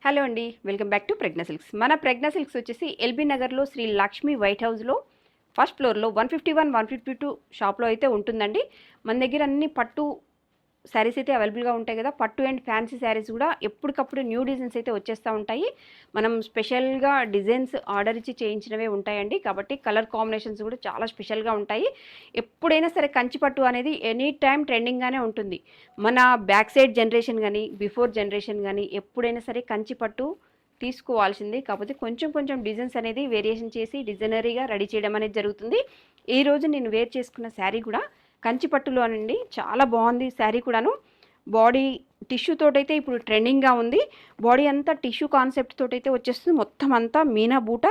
Hello అండి, welcome back to Pragna silks. మన Pragna silks వచ్చేసి ఎల్బీ నగర్లో శ్రీ లక్ష్మి వైట్ హౌస్లో ఫస్ట్ ఫ్లోర్లో 151, 152 షాప్లో అయితే ఉంటుందండి. మన దగ్గర అన్ని పట్టు శారీస్ అయితే అవైలబుల్గా ఉంటాయి కదా. పట్టు అండ్ ఫ్యాన్సీ శారీస్ కూడా ఎప్పటికప్పుడు న్యూ డిజైన్స్ అయితే వచ్చేస్తూ ఉంటాయి. మనం స్పెషల్గా డిజైన్స్ ఆర్డర్ ఇచ్చి చేయించినవే ఉంటాయండి. కాబట్టి కలర్ కాంబినేషన్స్ కూడా చాలా స్పెషల్గా ఉంటాయి. ఎప్పుడైనా సరే కంచి పట్టు అనేది ఎనీ టైం ట్రెండింగ్గానే ఉంటుంది. మన బ్యాక్ సైడ్ జనరేషన్ కానీ బిఫోర్ జనరేషన్ కానీ ఎప్పుడైనా సరే కంచి పట్టు తీసుకోవాల్సింది. కాకపోతే కొంచెం కొంచెం డిజైన్స్ అనేది వేరియేషన్ చేసి డిజైనరీగా రెడీ చేయడం అనేది జరుగుతుంది. ఈరోజు నేను వేర్ చేసుకున్న శారీ కూడా కంచి పట్టులో అనండి. చాలా బాగుంది శారీ కూడాను. బాడీ టిష్యూ తోటైతే ఇప్పుడు ట్రెండింగ్గా ఉంది. బాడీ అంతా టిష్యూ కాన్సెప్ట్ తోటైతే వచ్చేస్తుంది. మొత్తం అంతా మీనా బూట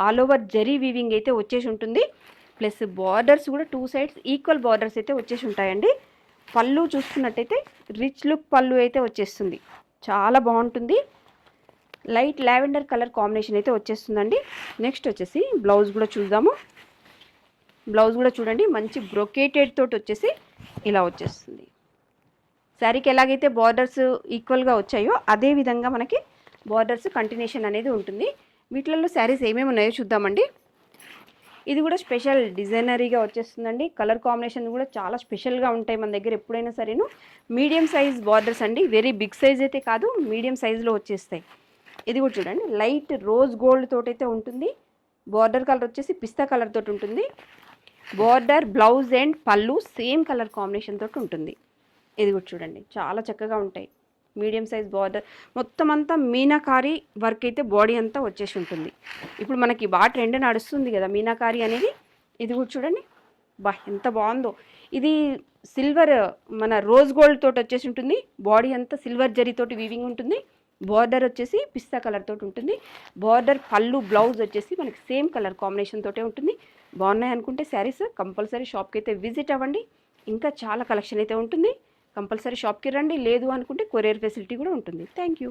ఆల్ ఓవర్ జరీ వీవింగ్ అయితే వచ్చేసి ఉంటుంది. ప్లస్ బార్డర్స్ కూడా 2 సైడ్స్ ఈక్వల్ బార్డర్స్ అయితే వచ్చేసి ఉంటాయండి. పళ్ళు చూసుకున్నట్టయితే రిచ్ లుక్ పళ్ళు అయితే వచ్చేస్తుంది. చాలా బాగుంటుంది. లైట్ లావెండర్ కలర్ కాంబినేషన్ అయితే వచ్చేస్తుందండి. నెక్స్ట్ వచ్చేసి బ్లౌజ్ కూడా చూద్దాము. బ్లౌజ్ కూడా చూడండి, మంచి బ్రొకేటెడ్ తోటి వచ్చేసి ఇలా వచ్చేస్తుంది. శారీకి ఎలాగైతే బార్డర్స్ ఈక్వల్గా వచ్చాయో అదే విధంగా మనకి బార్డర్స్ కంటిన్యూషన్ అనేది ఉంటుంది. వీటిలలో శారీస్ ఏమేమి ఉన్నాయో చూద్దామండి. ఇది కూడా స్పెషల్ డిజైనరీగా వచ్చేస్తుందండి. కలర్ కాంబినేషన్ కూడా చాలా స్పెషల్గా ఉంటాయి మన దగ్గర ఎప్పుడైనా సరేను. మీడియం సైజ్ బార్డర్స్ అండి, వెరీ బిగ్ సైజ్ అయితే కాదు, మీడియం సైజులో వచ్చేస్తాయి. ఇది కూడా చూడండి, లైట్ రోజ్ గోల్డ్ తోటైతే ఉంటుంది. బార్డర్ కలర్ వచ్చేసి పిస్తా కలర్ తోటి ఉంటుంది. బార్డర్, బ్లౌజ్ అండ్ పళ్ళు సేమ్ కలర్ కాంబినేషన్ తోటి ఉంటుంది. ఇది కూడా చూడండి, చాలా చక్కగా ఉంటాయి. మీడియం సైజ్ బార్డర్, మొత్తం అంతా మీనాకారి వర్క్ అయితే బాడీ అంతా వచ్చేసి ఉంటుంది. ఇప్పుడు మనకి బాగా ట్రెండ్ నడుస్తుంది కదా మీనాకారి అనేది. ఇది కూడా చూడండి, బా ఎంత బాగుందో. ఇది సిల్వర్ మన రోజ్ గోల్డ్ తోటి వచ్చేసి ఉంటుంది. బాడీ అంతా సిల్వర్ జరీతోటి వీవింగ్ ఉంటుంది. బార్డర్ వచ్చేసి పిస్తా కలర్ తోటి ఉంటుంది. బార్డర్, పళ్ళు, బ్లౌజ్ వచ్చేసి మనకి సేమ్ కలర్ కాంబినేషన్ తోటే ఉంటుంది. బాగున్నాయి అనుకుంటే శారీస్ కంపల్సరీ షాప్కి అయితే విజిట్ అవ్వండి. ఇంకా చాలా కలెక్షన్ అయితే ఉంటుంది. కంపల్సరీ షాప్కి రండి. లేదు అనుకుంటే కొరియర్ ఫెసిలిటీ కూడా ఉంటుంది. Thank you.